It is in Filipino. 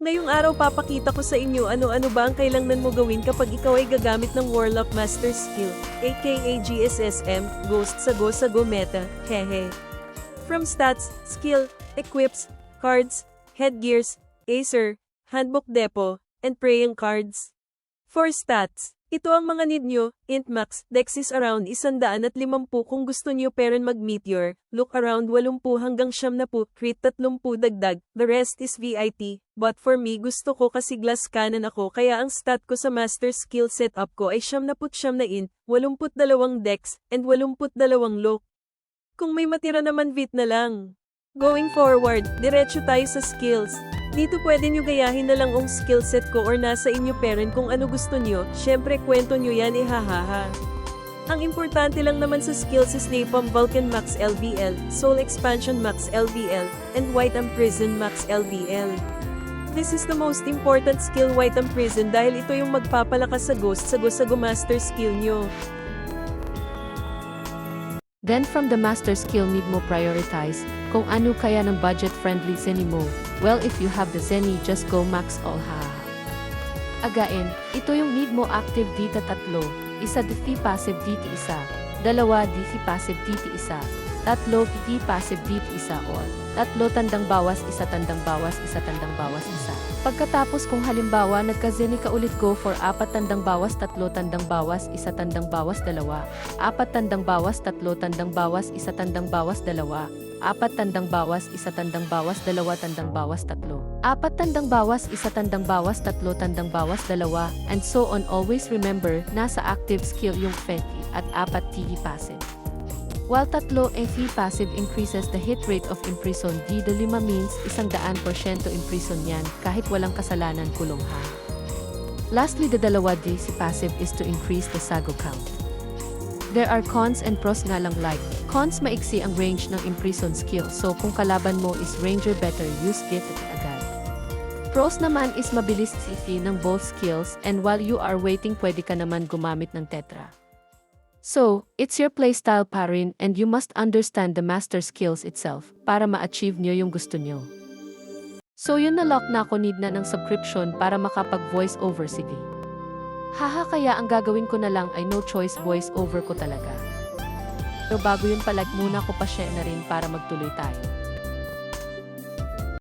Ngayong araw papakita ko sa inyo ano-ano ba ang kailangan mo gawin kapag ikaw ay gagamit ng Warlock Master Skill, aka GSSM, Ghost sa Go sa Go Meta, hehe. From Stats, Skill, Equips, Cards, Headgears, Acer, Handbook Depot, and Praying Cards. For Stats, ito ang mga need nyo, Int Max, Dex is around 150 kung gusto nyo Perun mag-Meteor, Look around 80 hanggang 70, Crit 30 dagdag, the rest is VIT, but for me gusto ko kasi glass cannon ako kaya ang stat ko sa Master Skill setup ko ay 79 na Int, 82 Dex, and 82 Look. Kung may matira naman VIT na lang. Going forward, diretso tayo sa skills. Dito pwede nyo gayahin na lang ang skill set ko or nasa inyo Perun kung ano gusto nyo, syempre kwento nyo yan hahaha. Ang importante lang naman sa skills is Napalm Vulcan Max LBL, Soul Expansion Max LBL, and White Prison Max LBL. This is the most important skill White Prison dahil ito yung magpapalakas sa Ghost sa Go Master Skill nyo. Then from the master skill need mo prioritize, kung ano kaya ng budget-friendly Zenny mo. Well, if you have the Zenny, just go max all ha. Again, ito yung need mo active dito 3, isa DP passive dito isa, 2 DP passive dito isa, 3 DP passive dito isa or 3 tandang bawas isa tandang bawas isa tandang bawas isa. Pagkatapos kung halimbawa nagka-Zenny ka ulit go for 4 tandang bawas 3 tandang bawas isa tandang bawas 2, 4 tandang bawas 3 tandang bawas isa tandang bawas 2, 4 tandang bawas isa tandang bawas 2 tandang bawas 3, 4 tandang bawas isa tandang bawas 3 tandang bawas 2, and so on. Always remember, nasa active skill yung Fenty at 4 TE passive. While 3 FE passive increases the hit rate of imprison, the 5 means 100% imprison yan kahit walang kasalanan kulong ha. Lastly, the 2 DC passive is to increase the sago count. There are cons and pros nga lang like, cons maiksi ang range ng imprison skill so kung kalaban mo is ranger better use it agad. Pros naman is mabilis CC ng both skills and while you are waiting pwede ka naman gumamit ng tetra. So, it's your playstyle pa rin and you must understand the master skills itself para ma-achieve nyo yung gusto nyo. So yun na-lock na ako need na ng subscription para makapag-voice over sige. Haha kaya ang gagawin ko na lang ay no choice voice over ko talaga. Pero bago yun palag muna ko pa share na rin para magtuloy tayo.